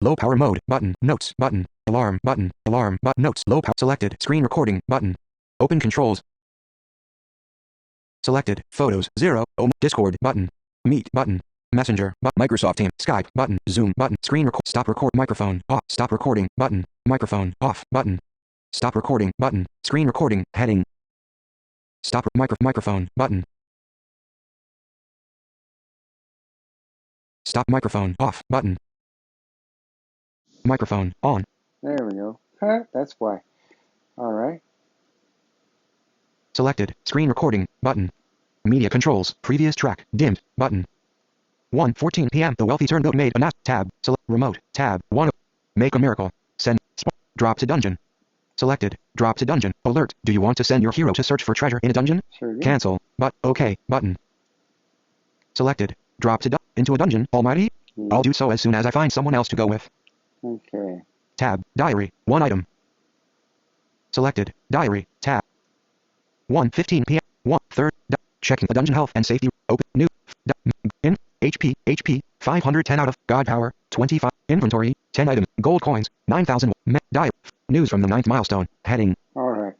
Low power mode button. Notes button. Alarm button. Alarm button. Notes. Low power. Selected. Screen recording button. Open controls. Selected. Photos 0. Discord button. Meet button. Messenger Microsoft Teams. Skype button. Zoom button. Screen record. Stop record. Microphone off. Stop recording button. Microphone off button. Stop recording button. Screen recording heading. Stop microphone button. Stop microphone off button. Microphone on. There we go. Huh, that's why. All right. Selected. Screen recording button. Media controls. Previous track dimmed button. 1:14 p.m. The Wealthy Turncoat made a tab. Select remote tab 1. Make a miracle. Send. Drop to dungeon. Selected. Drop to dungeon. Alert. Do you want to send your hero to search for treasure in a dungeon? Sure do. Cancel. But OK button. Selected. Drop to into a dungeon. Almighty. I'll do so as soon as I find someone else to go with. Okay. Tab. Diary. 1 item. Selected. Diary. Tab. 1:15 p.m. 1/3. Checking the dungeon health and safety. Open. New. In. HP. 510 out of. God power. 25. Inventory. 10 items. Gold coins. 9,000. Diary. News from the 9th milestone. Heading. All right.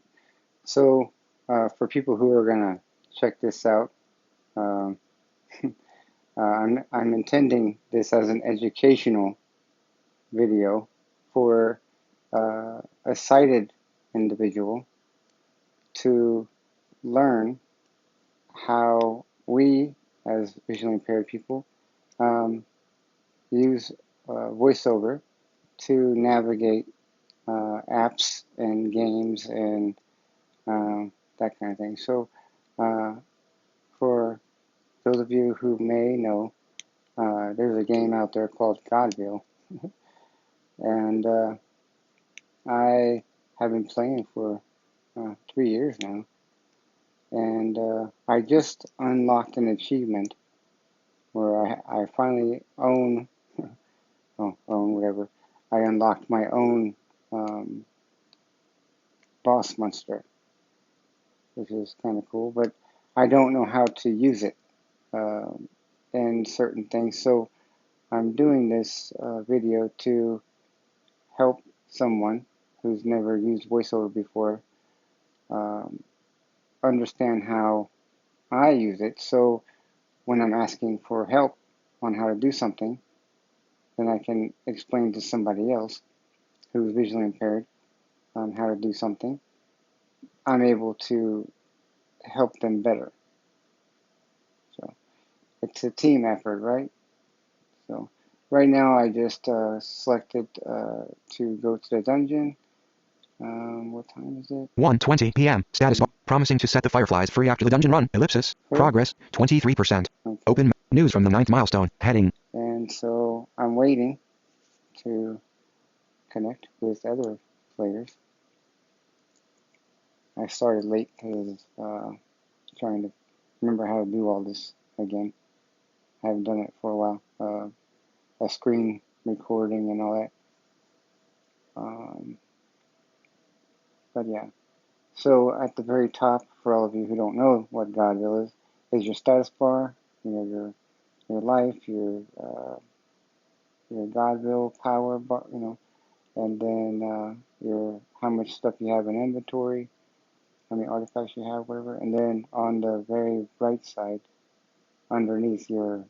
So, for people who are going to check this out, I'm intending this as an educational video for a sighted individual to learn how we, as visually impaired people, use VoiceOver to navigate apps and games and that kind of thing. So, for those of you who may know, there's a game out there called Godville, and I have been playing for 3 years now, and I just unlocked an achievement where I finally own, whatever. I unlocked my own boss monster, which is kind of cool, but I don't know how to use it in certain things. So I'm doing this video to help someone who's never used VoiceOver before understand how I use it. So when I'm asking for help on how to do something, then I can explain to somebody else who's visually impaired on how to do something. I'm able to help them better. So it's a team effort, right? So right now I just selected to go to the dungeon. What time is it? 1:20 p.m. Status bar. Promising to set the fireflies free after the dungeon run. Ellipsis. Progress 23%. Okay. Open news from the 9th milestone. Heading. And so I'm waiting to connect with other players. I started late because trying to remember how to do all this again. I haven't done it for a while. A screen recording and all that. But yeah. So at the very top, for all of you who don't know what Godville is your status bar. You know, your life, your Godville power bar. You know, and then your how much stuff you have in inventory, how many artifacts you have, whatever. And then on the very right side, underneath your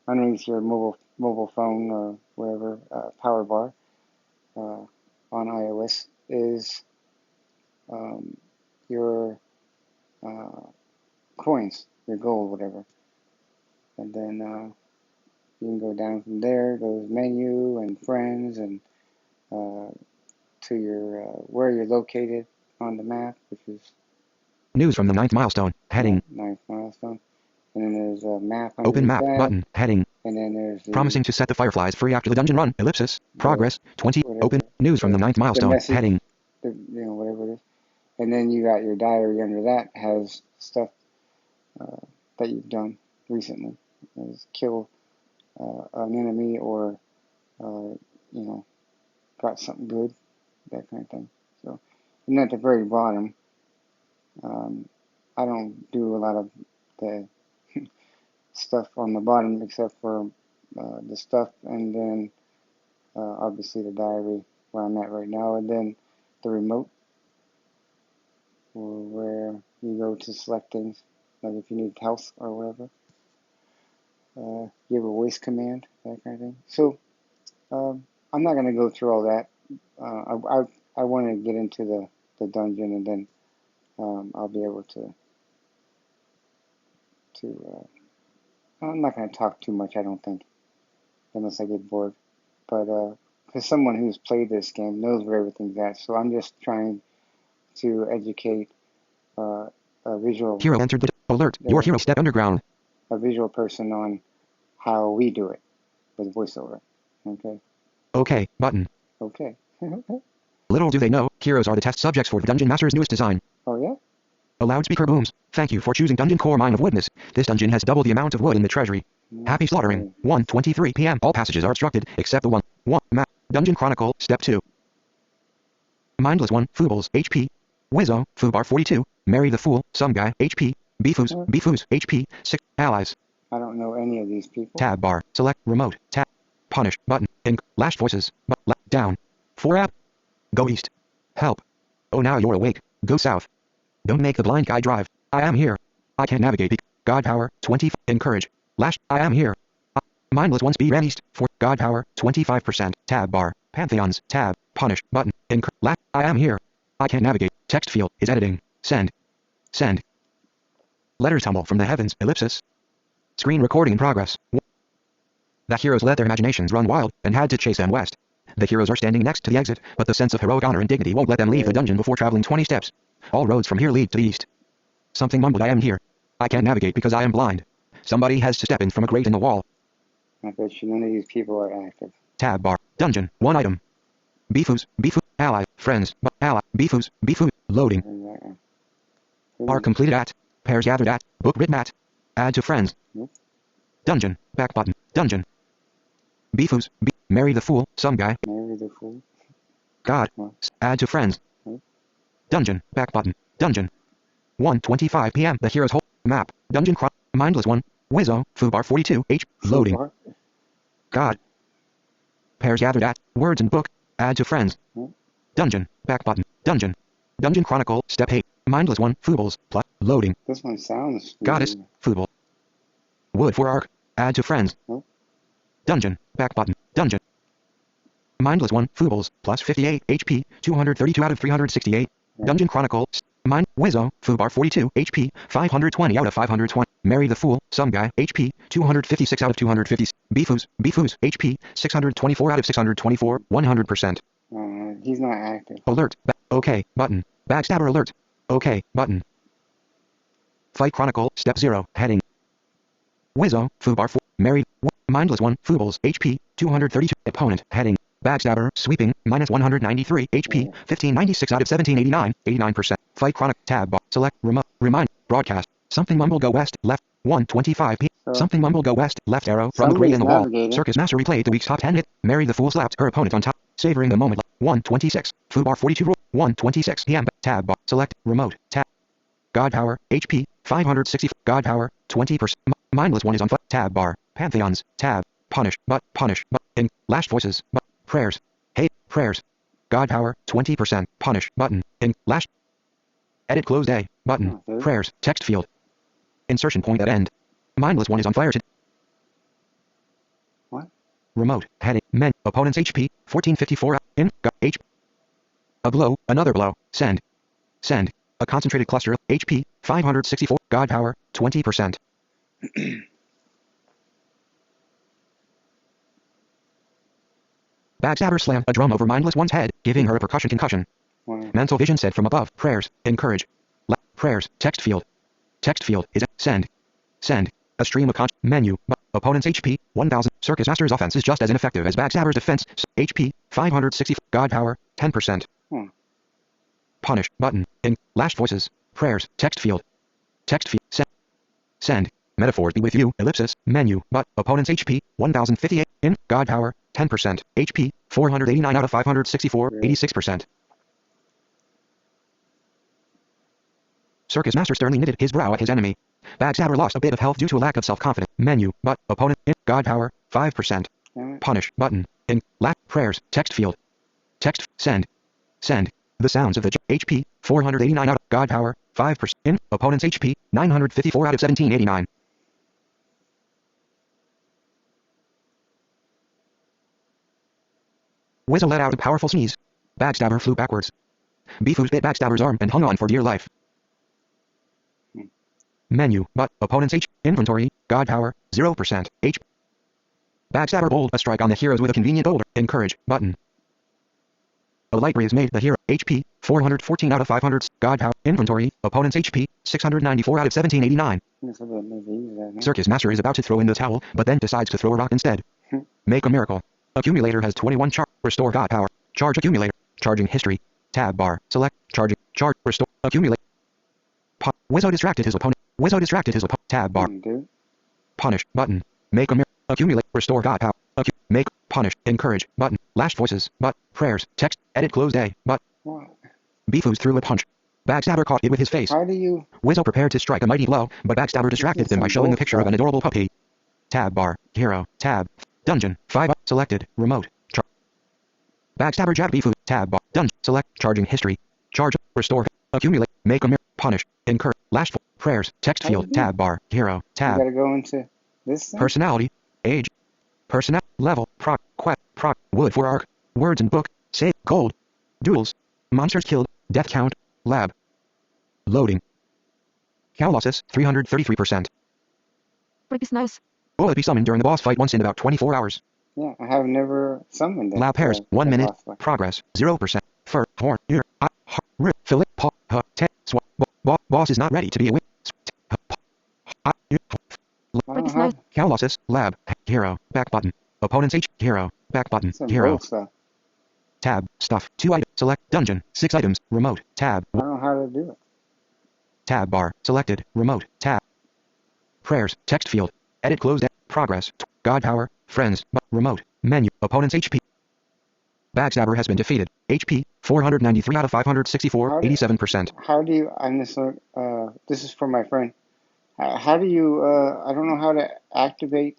mobile phone or whatever power bar on iOS is your coins, your gold, whatever. And then you can go down from there, goes menu and friends and to your where you're located on the map, which is News from the 9th milestone. Heading. 9th milestone. And then there's a map. Open map that. button. Heading. And then there's the Promising to set the fireflies free after the dungeon run. Ellipsis. Progress 20. Whatever. Open news from the 9th milestone. Message, heading. Whatever it is. And then you got your diary under that has stuff that you've done recently. Is kill an enemy or got something good, that kind of thing. So, and at the very bottom, I don't do a lot of the stuff on the bottom except for the stuff, and then obviously the diary where I'm at right now, and then the remote where you go to select things, like if you need health or whatever. Give a voice command, that kind of thing. So I'm not going to go through all that. I want to get into the dungeon, and then I'll be able to I'm not going to talk too much, I don't think, unless I get bored. But because someone who's played this game knows where everything's at, so I'm just trying to educate a visual Hero entered the alert. Your hero step underground. a visual person on how we do it with voiceover. Okay. Okay, button. Okay. Little do they know, heroes are the test subjects for the Dungeon Master's newest design. Oh yeah? A loudspeaker booms. Thank you for choosing Dungeon Core Mine of Woodness. This dungeon has double the amount of wood in the treasury. Happy slaughtering. 1:23 p.m. All passages are obstructed, except the one. Map. Dungeon Chronicle, Step 2. Mindless 1, Foobles, HP. Wizzo, Foobar 42. Marry the Fool, Some Guy, HP. Beefus, HP. 6. Allies. I don't know any of these people. Tab bar. Select. Remote. Tab. Punish. Button. Lashed voices. Down. 4 app. Go east. Help. Oh, now you're awake. Go south. Don't make the blind guy drive. I am here. I can navigate. God power. 20. Encourage. Lash. I am here. Mindless 1 speed ran east. 4. God power. 25%. Tab bar. Pantheons. Tab. Punish. Button. Lash. I am here. I can navigate. Text field is editing. Send. Send. Letters tumble from the heavens. Ellipsis. Screen recording in progress. The heroes let their imaginations run wild and had to chase them west. The heroes are standing next to the exit, but the sense of heroic honor and dignity won't let them leave the dungeon before traveling 20 steps. All roads from here lead to the east. Something mumbled, I am here. I can't navigate because I am blind. Somebody has to step in from a grate in the wall. I bet you none of these people are active. Tab bar. Dungeon. 1 item. Beefus. Ally. Friends. Ally. Beefus. Loading. Are completed at. Pairs gathered at. Book written at. Add to friends. Nope. Dungeon. Back button. Dungeon. Beefus. Marry the Fool. Some Guy. Marry the Fool. God. Huh? Add to friends. Nope. Dungeon. Back button. Dungeon. 1:25 p.m. The heroes hold. Map. Dungeon. Mindless 1. Wizzo. Foobar 42. H. Loading. Foobar? God. Pairs gathered at. Words and book. Add to friends. Nope. Dungeon. Back button. Dungeon. Dungeon Chronicle. Step 8. Mindless 1. Foobles. Plus. Loading. This one sounds Goddess. Fooble. Wood for arc. Add to friends. Nope. Dungeon. Back button. Dungeon. Mindless 1. Foobles. Plus 58 HP. 232 out of 368. Yeah. Dungeon Chronicle. Wizzo. Foobar 42 HP. 520 out of 520. Marry the Fool. Some Guy. HP. 256 out of 250. Beefus. HP. 624 out of 624. 100%. He's not active. Alert. OK. Button. Backstabber alert. OK. Button. Fight Chronicle. Step 0. Heading. Wizzo. Foobar 4. Married. Mindless 1. Foobles. HP. 232. Opponent. Heading. Backstabber. Sweeping. Minus 193. HP. 1596 out of 1789. 89%. Fight Chronic. Tab bar. Select. Remote. Remind. Broadcast. Something mumble go west. Left. 1:25 p. Something mumble go west. Left arrow. From the grate in the wall. Circus Master replayed the week's top 10 hit. Mary the Fool slapped her opponent on top. Savoring the moment. 1:26. Foobar 42. 1:26 p.m. Tab bar. Select. Remote. Tab. God power. HP. 560. God power. 20%. Mindless 1 is on foot. Tab bar. Pantheons. Tab. Punish. Punish. Lashed voices. Prayers. Hey. Prayers. God power. 20%. Punish. Button. Lash. Edit closed A. Button. Prayers. Text field. Insertion point at end. Mindless 1 is on fire. What? Remote. Heading. Men. Opponent's HP. 1454. H. A blow. Another blow. Send. Send. A concentrated cluster. HP. 564. God power. 20%. Backstabber slammed a drum over Mindless 1's head, giving her a percussion concussion. Wow. Mental vision said from above. Prayers. Encourage. Prayers. Text field. Text field is send. Send. A stream of menu. Opponent's HP. 1000. Circus Master's offense is just as ineffective as Backstabber's defense. HP. 560. God power. 10%. Punish. Button. Lashed voices. Prayers. Text field. Text field. Send. Send. Metaphors be with you. Ellipsis. Menu. Opponent's HP. 1058. God power. 10%. HP. 489 out of 564. 86%. Circus Master sternly knitted his brow at his enemy. Backstabber lost a bit of health due to a lack of self-confidence. Menu. Opponent. God power. 5%. Damn it. Punish button. In lap prayers text field. Text send. Send. The sounds of the HP 489 out of God power 5%. In opponent's HP 954 out of 1789. Wizzo let out a powerful sneeze. Backstabber flew backwards. Beefus bit Backstabber's arm and hung on for dear life. Menu, but, opponent's H, inventory, God power, 0%, H. Backstabber bowled a strike on the heroes with a convenient boulder, encourage, button. A light breeze made the hero, HP, 414 out of 500, God power, inventory, opponent's HP, 694 out of 1789. Circus Master is about to throw in the towel, but then decides to throw a rock instead. Make a miracle. Accumulator has 21 charge, restore God power, charge accumulator, charging history, tab bar, select, charging, charge, restore, accumulate. Wizzo distracted his opponent. Wizzo distracted his opponent. Tab bar. Punish button. Make a mirror. Accumulate. Restore God power. Make. Punish. Encourage button. Lashed voices. But. Prayers. Text. Edit. Close day. But. What? Beefus threw a punch. Backstabber caught it with his face. How do you? Wizzo prepared to strike a mighty blow, but Backstabber distracted him by showing a picture of an adorable puppy. Tab bar. Hero. Tab. Dungeon. 5. Selected. Remote. Backstabber jabbed Beefus. Tab bar. Dungeon. Select. Charging history. Charge. Restore. Accumulate. Make a mirror. Punish. Encourage. Lashed. Prayers. Text field. Tab bar. Hero. Tab. You gotta go into this thing? Personality. Age. Personnel. Level. Proc. Quest. Proc. Wood for arc. Words and book. Save. Gold. Duels. Monsters killed. Death count. Lab. Loading. Cow losses. 333%. Pretty nice. Will it be summoned during the boss fight once in about 24 hours? Yeah, I have never summoned it. Lab pairs. 1 minute. Progress. 0%. Fur. Horn. Ear. Eye. Heart. Rip. Fillet. Paw. Te. Swat. Boss is not ready to be a win. Pretty nice. Cow losses. Lab. Hero. Back button. Opponent's H. Hero. Back button. Hero. Tab. Stuff. 2 items. Select. Dungeon. 6 items. Remote. Tab. I don't know how to do it. Tab bar. Selected. Remote. Tab. Prayers. Text field. Edit closed. Progress. God power. Friends. Remote. Menu. Opponent's HP. Backstabber has been defeated. HP. 493 out of 564. 87%. How do you? I'm this. This is for my friend. How do you? I don't know how to activate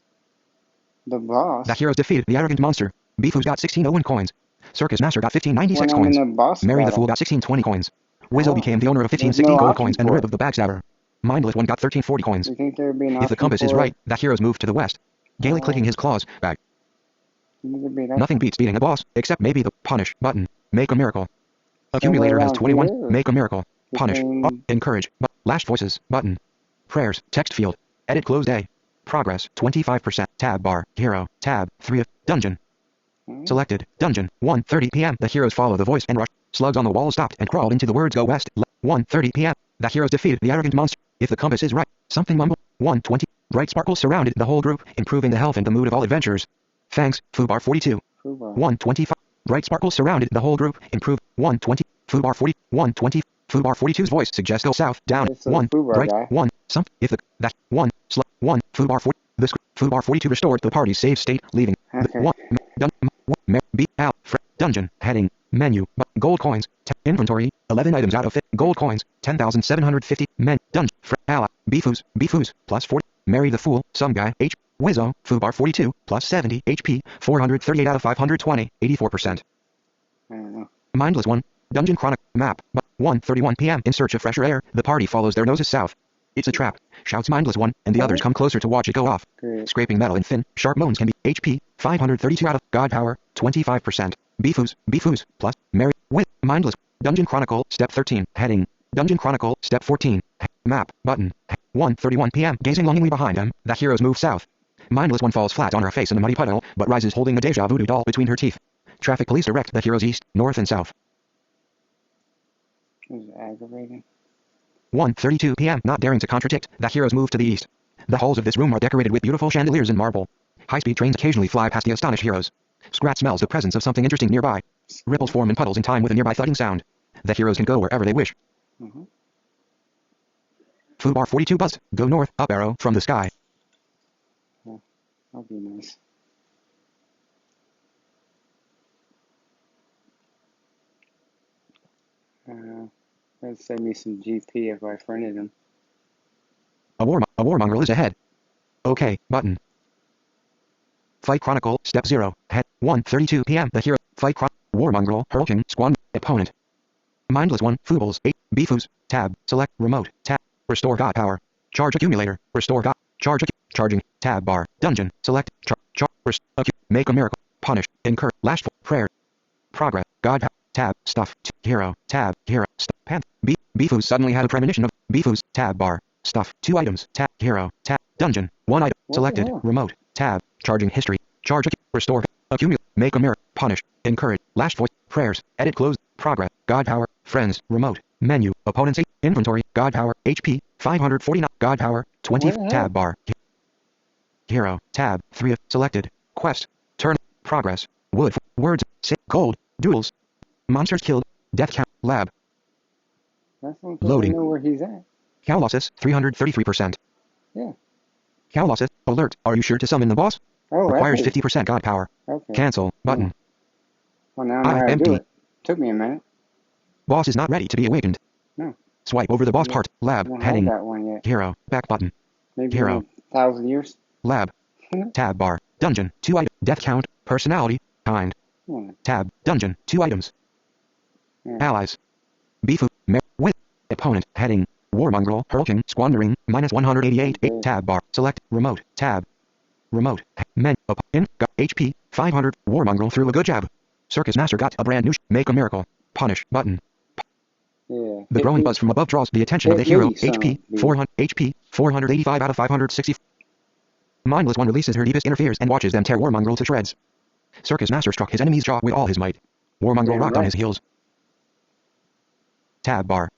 the boss. The heroes defeated the arrogant monster. Beefus got 1601 coins. Circus Master got 1596 when coins. I'm in the boss Mary the battle. Fool got 1620 coins. Wizzo became the owner of 1560 no gold option coins and for rip it. of the Backstabber. Mindless one got 1340 coins. You think there'd be an If the option compass is for right, the heroes move to the west. Gaily clicking his claws back. Nothing beats beating a boss, except maybe the punish button. Make a miracle. Accumulator has 21. here. Make a miracle. Punish. Between- Encourage. Lashed voices. Button. Prayers. Text field. Edit close day. Progress. 25%. Tab bar. Hero. Tab. 3 of. Dungeon. Selected. Dungeon. 1:30 p.m. The heroes follow the voice and rush. Slugs on the wall stopped and crawled into the words go west. 1:30 p.m. The heroes defeated the arrogant monster. If the compass is right. Something mumble. 1:20. Bright sparkles surrounded the whole group, improving the health and the mood of all adventurers. Thanks, Foobar 42. 1:25. Bright sparkles surrounded the whole group, improved. 1:20. Foobar 40. 1:20. Foobar 42's voice suggests go south, down. It's a 1. Foobar Bright. guy. 1. Some. If the. That. 1. 1. Foobar 40. The Foobar 42 restored the party's save state, leaving. Okay. 1. B. Out. Dungeon. Heading. Menu. Gold coins. Inventory. 11 items out of 50. Gold coins. 10,750. Men. Dungeon. Ally. Beefus. Beefus. Plus 40. Mary the Fool. Some guy. H. Wizzo. Foobar 42. Plus 70. HP. 438 out of 520. 84%. I don't know. Mindless one. Dungeon Chronic. Map. 1:31 p.m. In search of fresher air, the party follows their noses south. It's a trap, shouts Mindless one, and the others come closer to watch it go off. Great. Scraping metal and thin, sharp moans can be HP. 532 out of God power. 25%. Beefus. Plus. Mary. With. Mindless. Dungeon Chronicle. Step 13. Heading. Dungeon Chronicle. Step 14. Map. Button. 1:31 p.m. Gazing longingly behind them, the heroes move south. Mindless one falls flat on her face in a muddy puddle, but rises holding a deja voodoo doll between her teeth. Traffic police direct the heroes east, north, and south. This is aggravating. 1:32 p.m. Not daring to contradict, the heroes move to the east. The halls of this room are decorated with beautiful chandeliers and marble. High-speed trains occasionally fly past the astonished heroes. Scrat smells the presence of something interesting nearby. Ripples form in puddles in time with a nearby thudding sound. The heroes can go wherever they wish. Foobar 42 buzzed. Go north, up arrow, from the sky. That'd be nice. That'd save me some GP if I friended him. A warmonger is ahead. Okay, button. Fight Chronicle. Step 0. Head. 1:32 p.m. The hero. Fight Chronicle. Warmongrel. Hurricane. Squad. Opponent. Mindless 1. Foobles. 8. Bfus. Tab. Select. Remote. Tab. Restore God power. Charge accumulator. Restore God. Charge. Charging. Tab bar. Dungeon. Select. Make a miracle. Punish. Incur. Lash. Prayer. Progress. God. Tab. Stuff. Hero. Tab. Hero. Stuff. Bfus suddenly had a premonition of Bfus. Tab bar. Stuff. 2 items. Tab. Hero. Tab. Dungeon. 1 item. What the Selected. hell? Remote. Tab. Charging history. Charge. Restore. Accumulate. Make a miracle. Punish. Encourage. Last voice. Prayers. Edit. Close. Progress. God power. Friends. Remote. Menu. Opponents. Inventory. God power. HP. 549. God power. 20. What the hell? Tab bar. Hero. Tab. 3 of. Selected. Quest. Turn. Progress. Wood. Words. Gold. Duels. Monsters killed. Death count. Lab. That's one Loading. I know where he's at. Cow losses. 333%. Yeah. Cow losses. Alert. Are you sure to summon the boss? Oh, Requires that's 50% God power. okay. Cancel. Button. Well, now I know how to empty. do it. Took me a minute. Boss is not ready to be awakened. No. Swipe over the boss Yeah. part. I Lab. don't Heading. have that one yet. Hero. Back button. Maybe Hero. in 1,000 years. Lab. Tab bar. Dungeon. 2 items. Death count. Personality. Kind. Hmm. Tab. Dungeon. 2 items. Yeah. Allies. Beefu. Win. Opponent. Heading. Warmongrel. Hurricane. Squandering. Minus 188. Okay. Tab bar. Select. Remote. Tab. Remote. Men. Up. In. Got. HP. 500. Warmongrel threw a good jab. Circus Master got a brand new. Make a miracle. Punish. Button. Yeah. The growing buzz from above draws the attention of the Hit hero. me, son HP. of a 400. HP. 485 out of 560. Mindless 1 releases her deepest interferes and watches them tear Warmongrel to shreds. Circus Master struck his enemy's jaw with all his might. Warmongrel Damn rocked on right. his heels. Tab bar.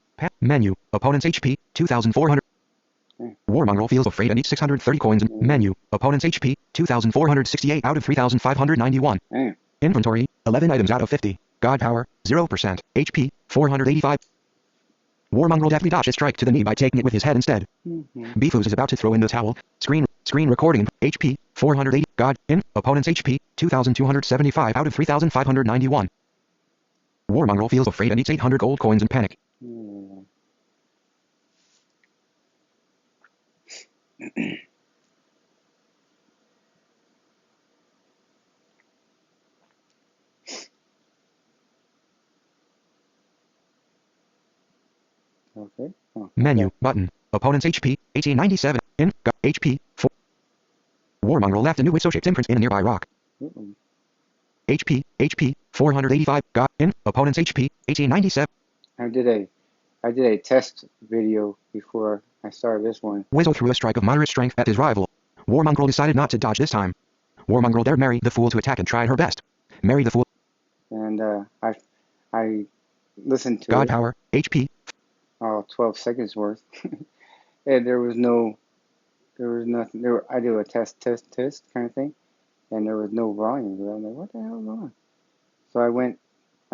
Menu. Opponent's HP. 2,400. Hmm. Warmongrel feels afraid and eats 630 coins. Hmm. Menu. Opponent's HP. 2,468 out of 3,591. Damn. Inventory. 11 items out of 50. God power. 0%. HP. 485. Warmongrel deftly dodged a strike to the knee by taking it with his head instead. Mm-hmm. Bfus is about to throw in the towel. Screen recording. HP. 480. God. In. Opponent's HP. 2,275 out of 3,591. Warmongrel feels afraid and eats 800 gold coins in panic. Hmm. Okay. Oh, Menu. okay. Button. Opponent's HP. 1897. In. God. HP. 4. Warmongrel left a new Witso-shaped imprint in a nearby rock. Mm-mm. HP. 485. God. In. Opponent's HP. 1897. I did a test video before I started this one. Wizzo threw a strike of moderate strength at his rival. Warmongrel decided not to dodge this time. Warmongrel dared Mary the Fool to attack and tried her best. Mary the Fool. And I listened to God it, power. HP. 12 seconds worth. And there was nothing. I did a test kind of thing, and there was no volume. I'm like, what the hell is going on? So I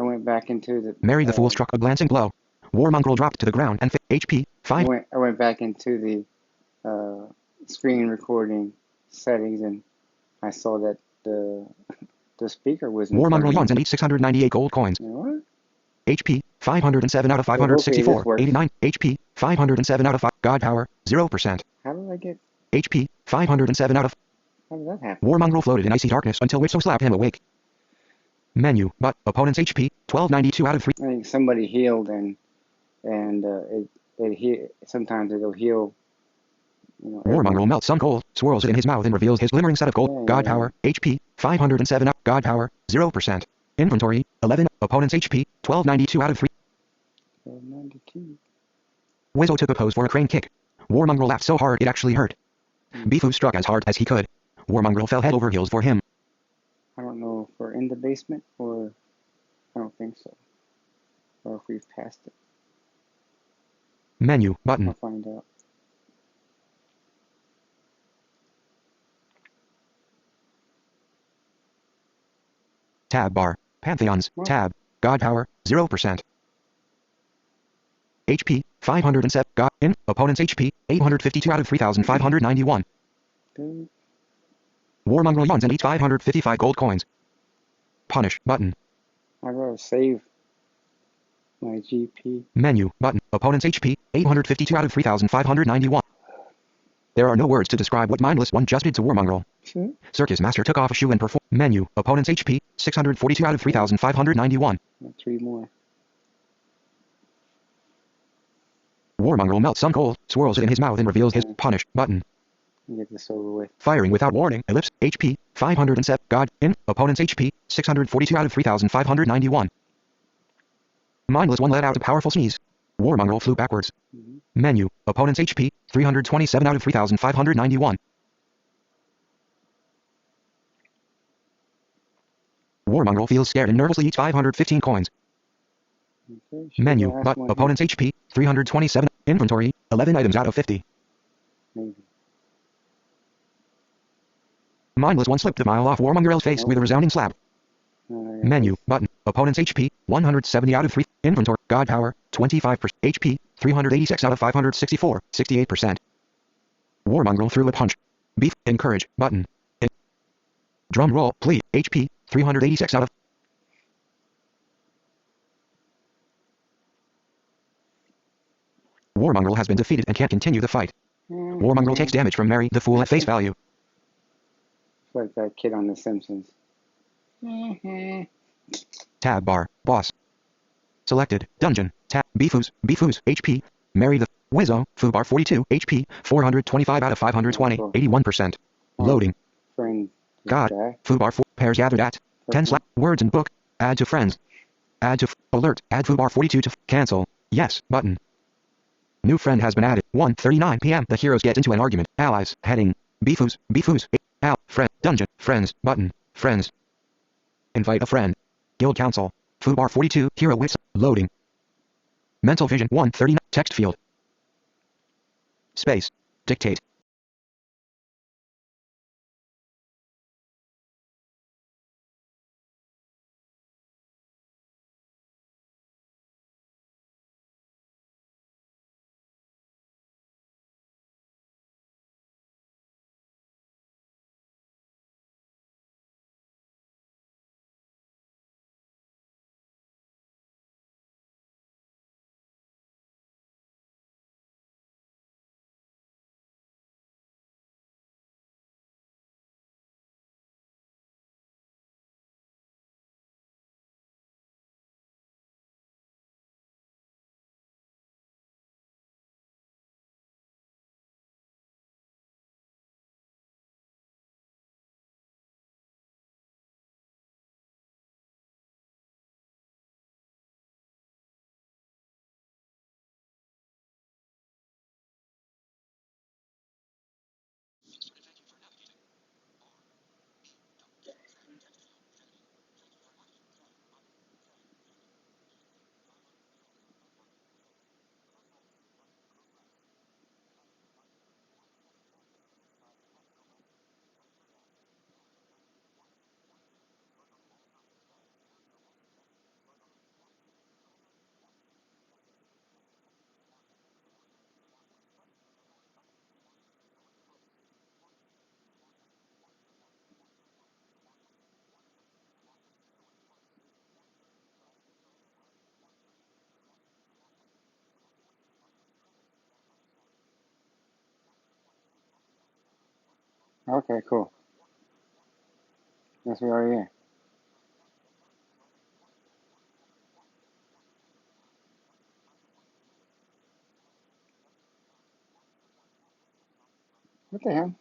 went back into the. Mary the Fool struck a glancing blow. Warmongrel dropped to the ground and HP. 5. I went back into the screen recording settings, and I saw that the speaker was. Warmongrel yawns and eats 698 gold coins. You know what? HP. 507 out of 564. 89. HP. 507 out of 5. God power. 0%. How did I get? HP. 507 out of. How did that happen? Warmongrel floated in icy darkness until Witso slapped him awake. Menu. But. Opponent's HP. 1292 out of 3. I think somebody healed, and sometimes it'll heal. You know, Warmongrel melts some gold, swirls it in his mouth and reveals his glimmering set of gold. Yeah, God yeah. power. HP. 507 out. God power. 0%. Inventory. 11. Opponent's HP. 1292 out of 3. 92. Wizzo took a pose for a crane kick. Warmongrel laughed so hard it actually hurt. Bfus struck as hard as he could. Warmongrel fell head over heels for him. I don't know if we're in the basement or I don't think so. Or if we've passed it. Menu. Button. I'll find out. Tab bar. Pantheons. What? Tab. God power. 0%. HP. 507. God. In. Opponent's HP. 852 out of 3,591. Okay. Warmongrel yawns and eats 555 gold coins. Punish. Button. I gotta save my GP. Menu. Button. Opponent's HP. 852 out of 3,591. There are no words to describe what mindless one just did to Warmongrel. Hmm? Circus Master took off a shoe and performed. Menu. Opponent's HP. 642 out of 3,591. 3 more. Warmongrel melts some gold, swirls it in his mouth and reveals his Okay. punish button. Get this over with. Firing without warning. Ellipse. HP. 507. God. In. Opponent's HP. 642 out of 3,591. Mindless one let out a powerful sneeze. Warmongrel flew backwards. Mhm. Menu. Opponent's HP. 327 out of 3,591. Warmongrel feels scared and nervously eats 515 coins. Okay, should Menu. the last But. one here. Opponent's HP. 327. Inventory. 11 items out of 50. Maybe. Mindless one slipped a mile off Warmongrel's face Nope. with a resounding slap. Menu. Button. Opponent's HP. 170 out of 3. Inventory. God power. 25%. HP. 386 out of 564. 68%. Warmongrel threw a punch. Beef. Encourage. Button. Drum roll. Please. HP. 386 out of. Warmongrel has been defeated and can't continue the fight. Warmongrel takes damage from Mary the Fool at face value. It's like that kid on The Simpsons. Tab bar. Boss. Selected. Dungeon. Tab. Beefus. Beefus. HP. Mary the Wizzo. Foo bar 42. HP. 425 out of 520. 81%. Loading. Friend. God. Foo bar 4. Pairs gathered at. 10 slap. Words and book. Add to friends. Add to alert. Add foo bar 42 to cancel. Yes. Button. New friend has been added. 1:39 p.m. The heroes get into an argument. Allies. Heading. Beefus. Beefus. Al. Friend. Dungeon. Friends. Button. Friends. Invite a friend. Guild council. Foo bar 42. Hero wits. Loading. Mental vision. 1:39. Text field. Space. Dictate. Okay, cool. Guess we already here. What the hell?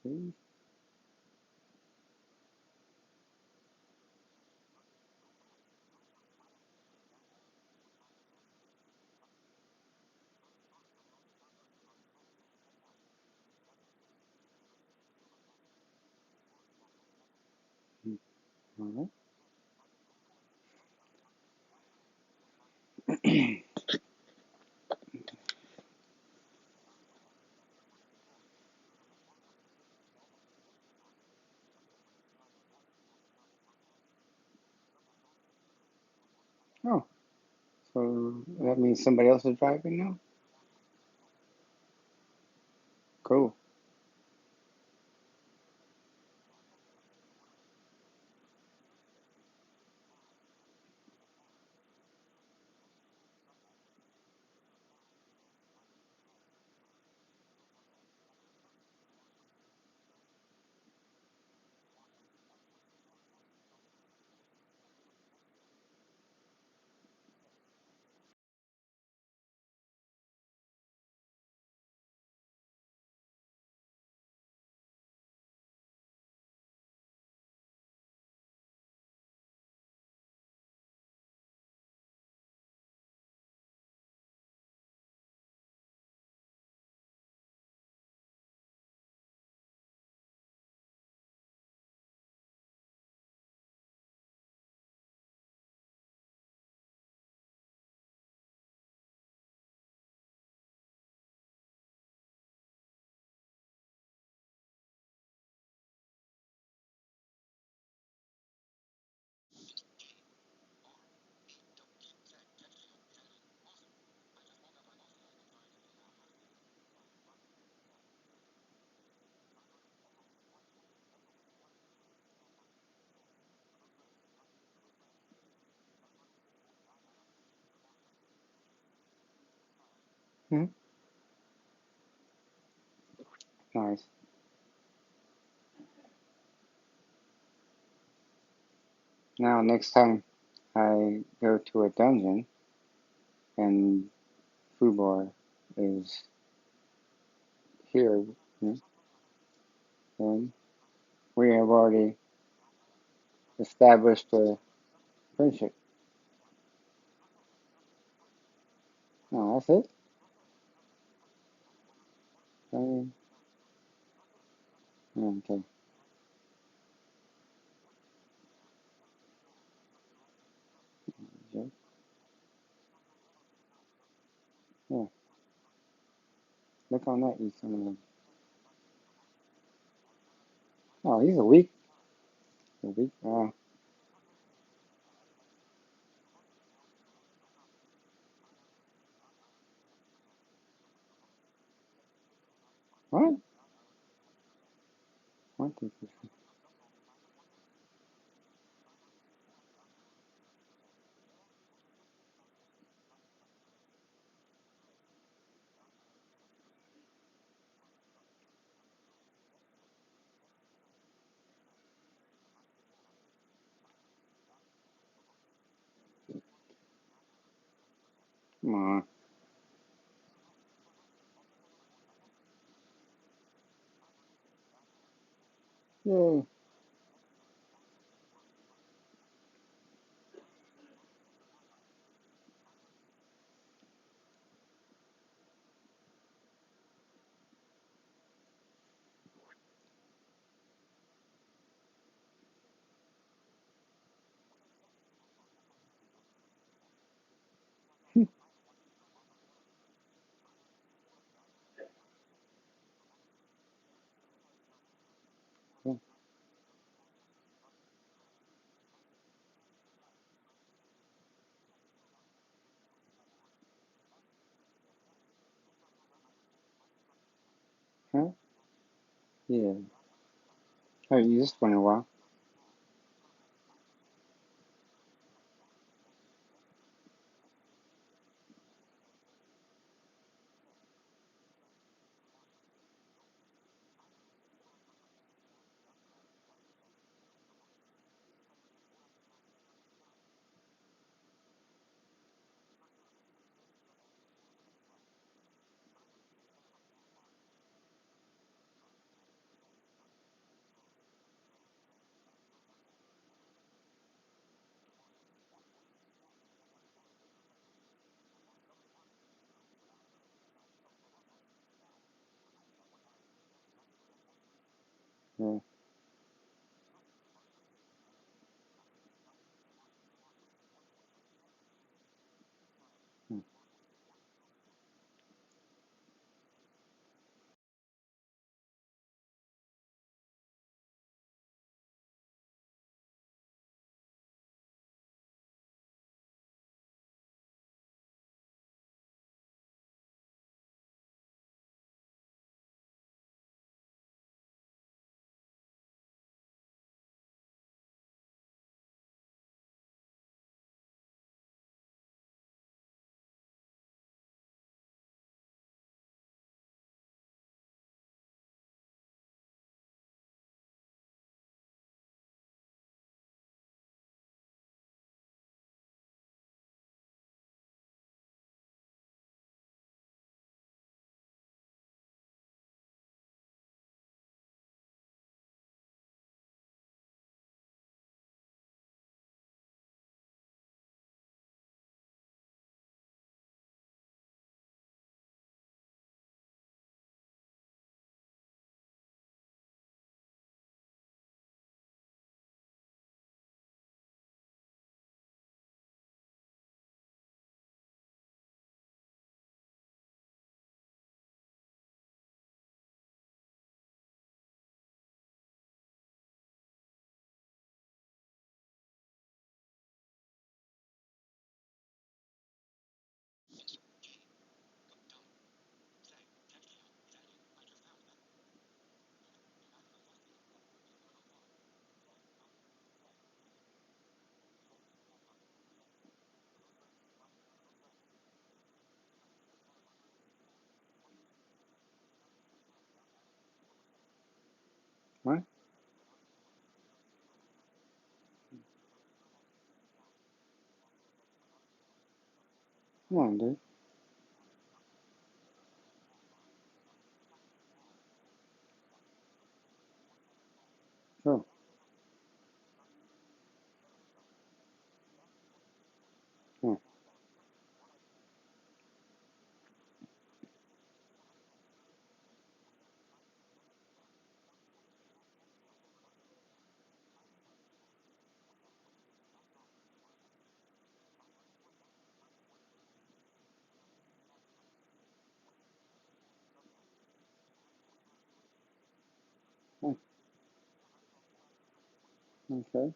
Okay. All right. Oh, so that means somebody else is driving now? Cool. Hmm. Nice. Now, next time I go to a dungeon and Fubar is here, hmm, then we have already established a friendship. Oh, that's it? I okay. Yeah. Yeah. Look on that, Ethan. Oh, he's a week. A week. What? 1, 2, 3. Come on. Yay. Yeah. Huh? Yeah. Oh, you just went a while. Yeah. What? Come on, dude. Go. Come on. Okay.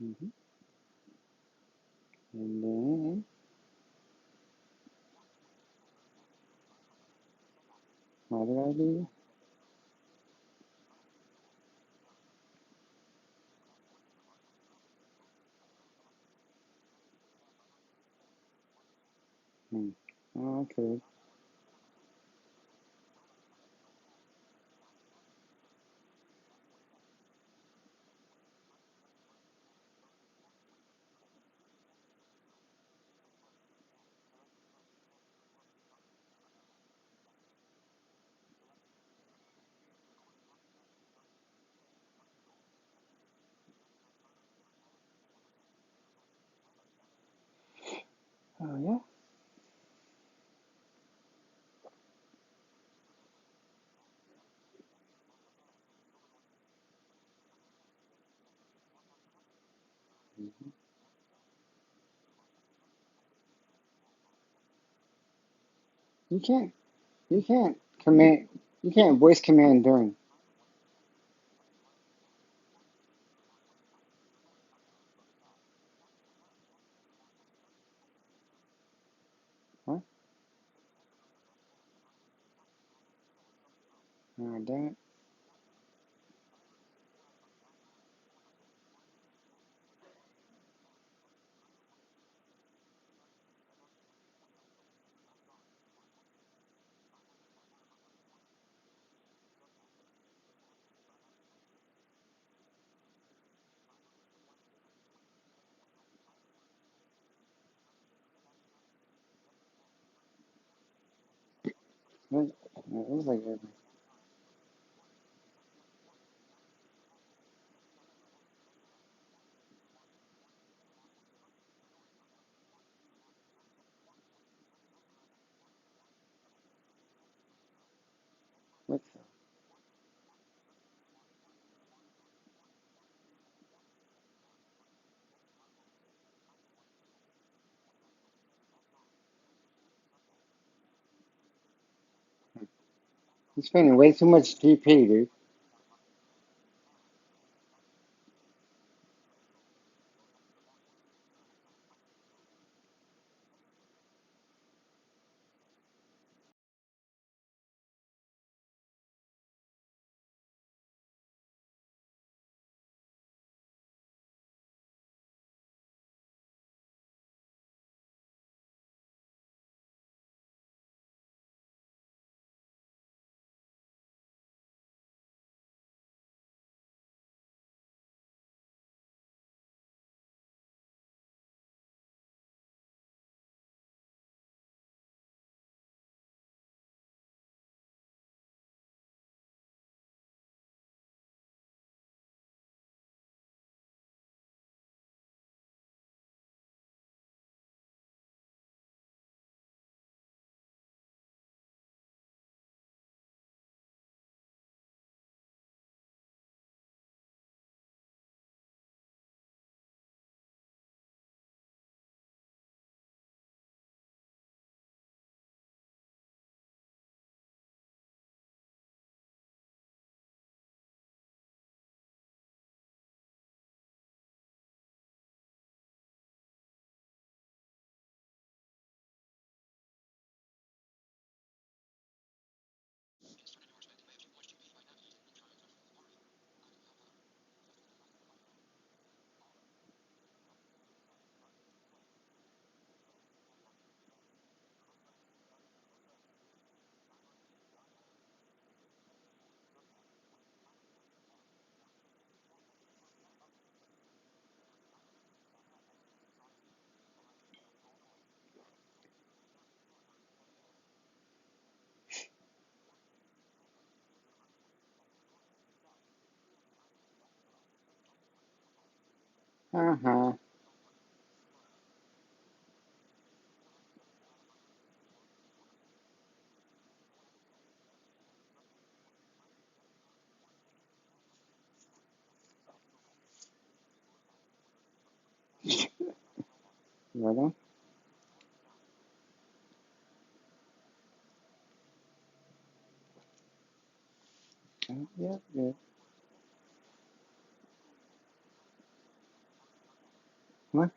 Mm-hmm. And then, what did I do? Hmm. Okay. Oh, yeah. Mm-hmm. You can't, you can't command, you can't voice command during. What? Oh, damn it. It was like, what? You're spending way too much TP, dude. Uh-huh. Right on. Yeah, yeah. What?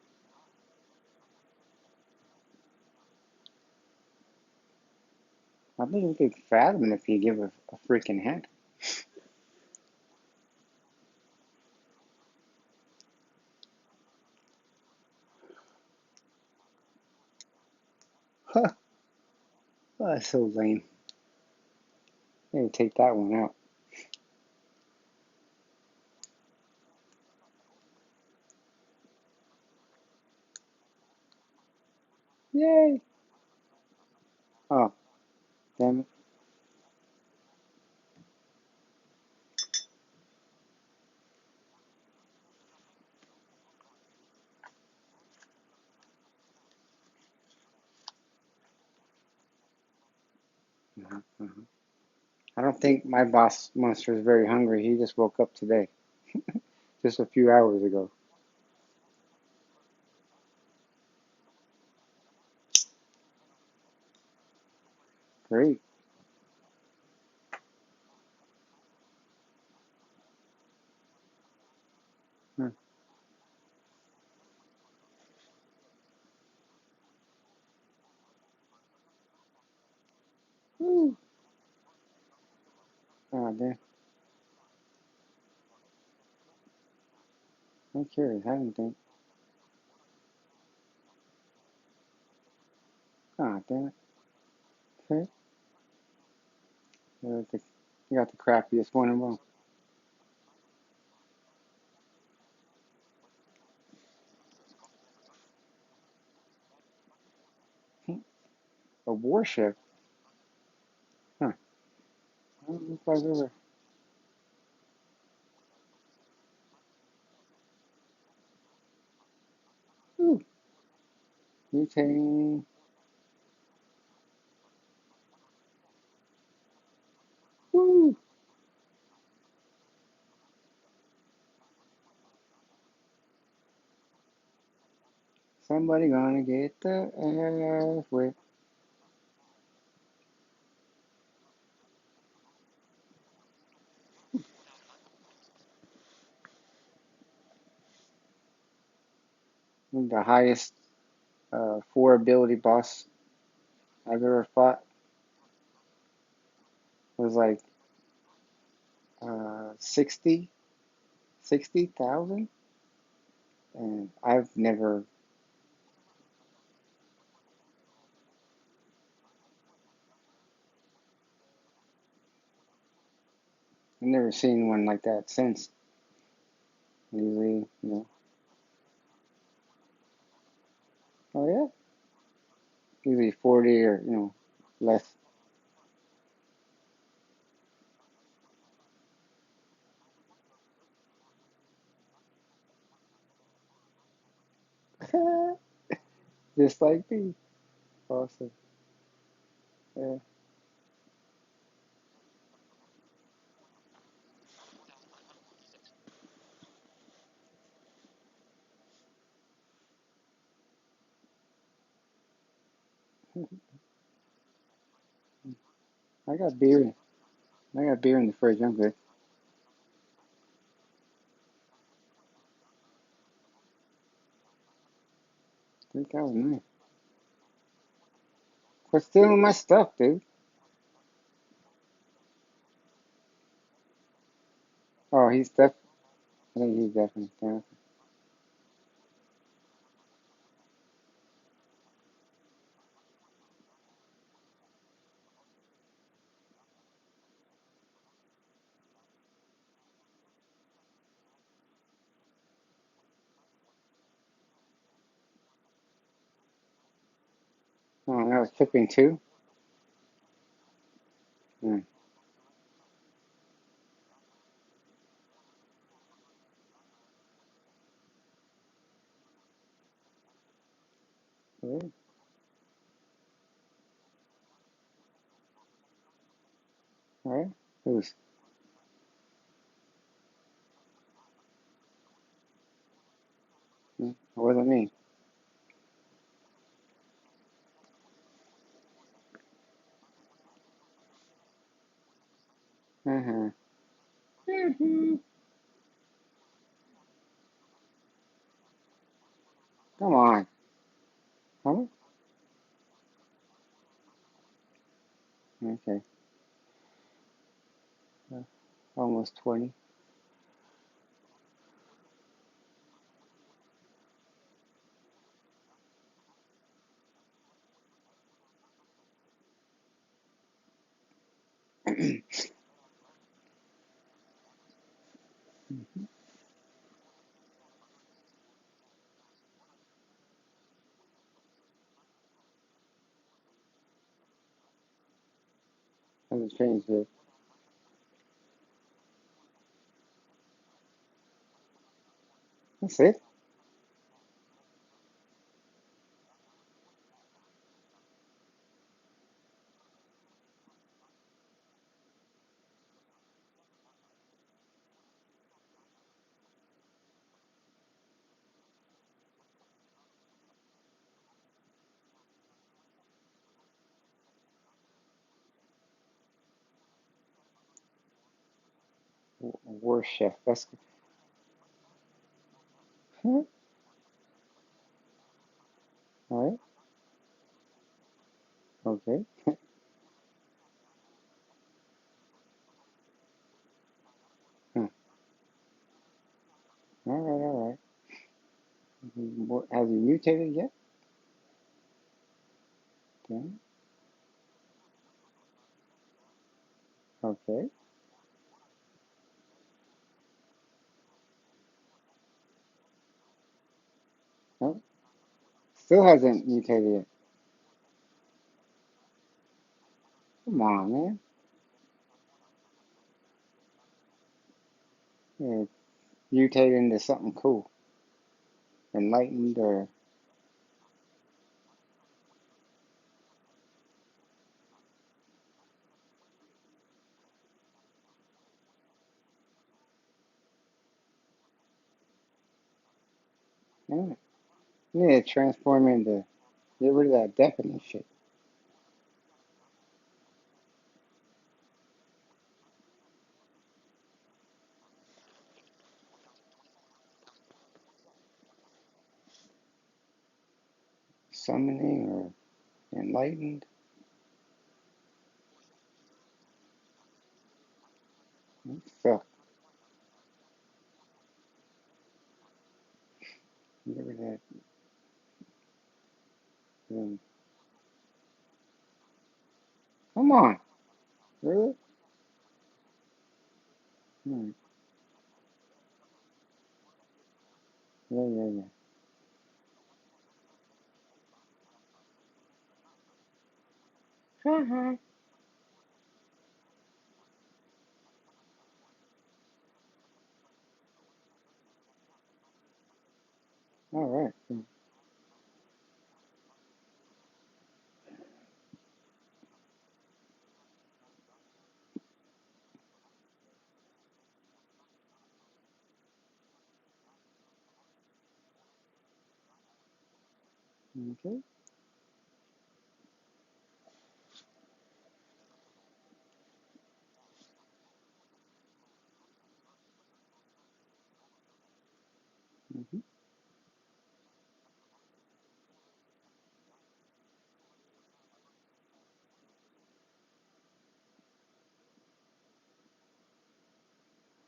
I think we could fathom it if you give a freaking hint. Huh. Oh, that's so lame. Maybe take that one out. Yay! Oh, damn it. Uh-huh. I don't think my boss monster is very hungry. He just woke up today, just a few hours ago. Great. Huh. Woo. Oh, damn. I'm curious. I didn't think. Oh, damn it. Okay. You got the crappiest one in one. A warship? Huh. I don't know if I've ever. Ooh, mutating. Woo! Somebody gonna get the ass with. The highest four ability boss I've ever fought was like 60, 60,000, and I've never seen one like that since. Usually, oh yeah, usually 40 or less. Just like me. Awesome. Yeah. I got beer. I got beer in the fridge. I'm good. 3,000. Quit stealing my stuff, dude. Oh, I think he's definitely down. Oh, that was tipping too. Mm. Really? All right. Who's? What does it mean? Uh-huh. Hmm. Come on. Huh? Okay. Uh, Almost 20. Hasn't changed it. That's it. Worst chef. That's all right. Okay. Huh. All right. All right. Has he mutated yet? Okay. Okay. No, still hasn't mutated yet. Come on, man. Yeah, mutate into something cool, enlightened, or yeah. Yeah, transform into get rid of that deafening shit. Summoning or enlightened. So get rid of that. Um, come on, really? Hmm. Yeah, yeah, yeah. All right. Okay. Mm-hmm.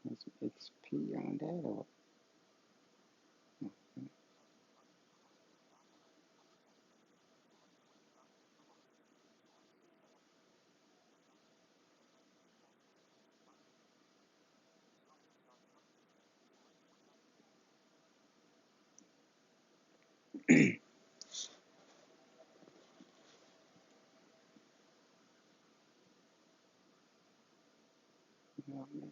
Let's XP on that or oh, man.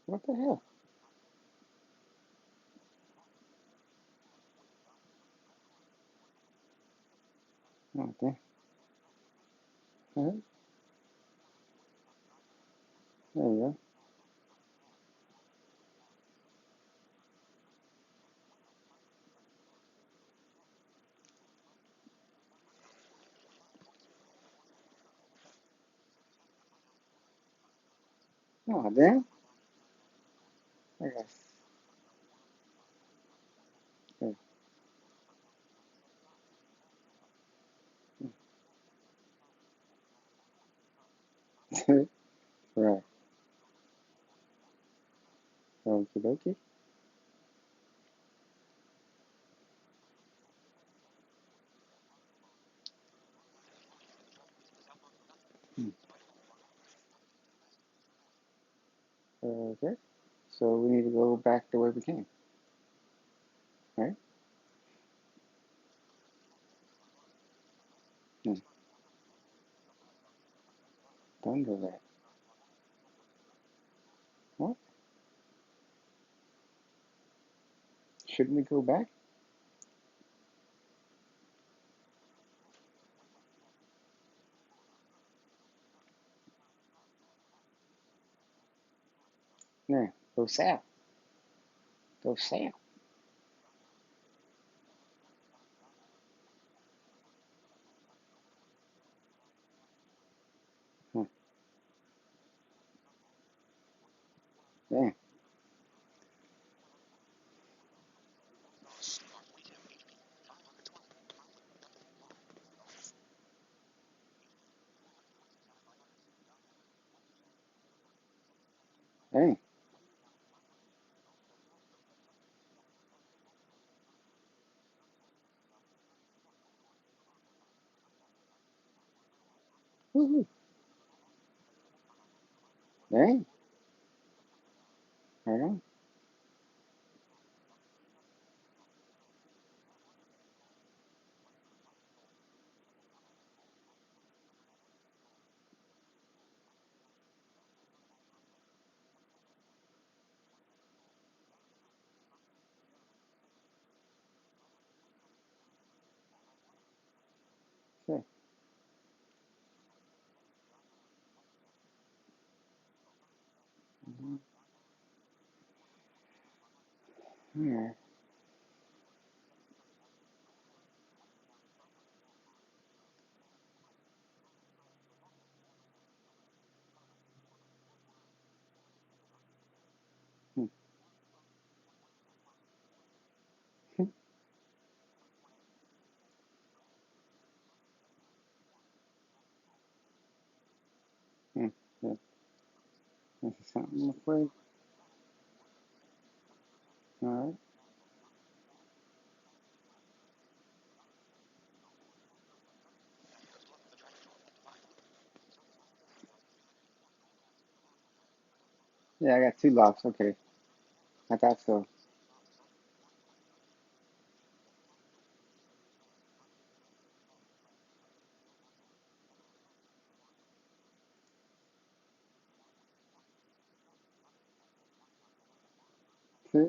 What the hell? Okay. Alright. There you go. Oh, damn. I guess. Right. Okie dokie. Hmm. Okay. So we need to go back the way we came, right? Hmm. Don't do that. What? Shouldn't we go back? No. Go south. Go south. Huh. Yeah. Hey. Woohoo. Hey. Right on. Okay. Mm-hmm. All right. Hmm. Hmm. Yeah. That's something I'm afraid. All right. Yeah, I got two locks. Okay. I thought so. See?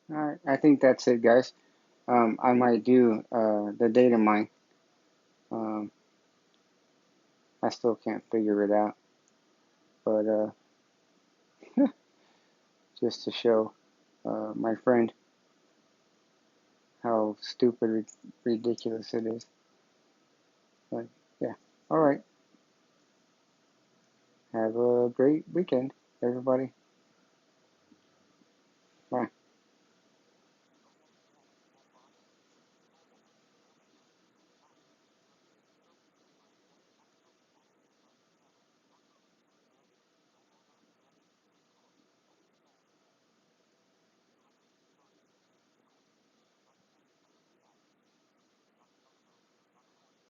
All right, I think that's it, guys. I might do the data mine. Um, I still can't figure it out, but just to show my friend how stupid, ridiculous it is. But yeah, all right. Have a great weekend, everybody.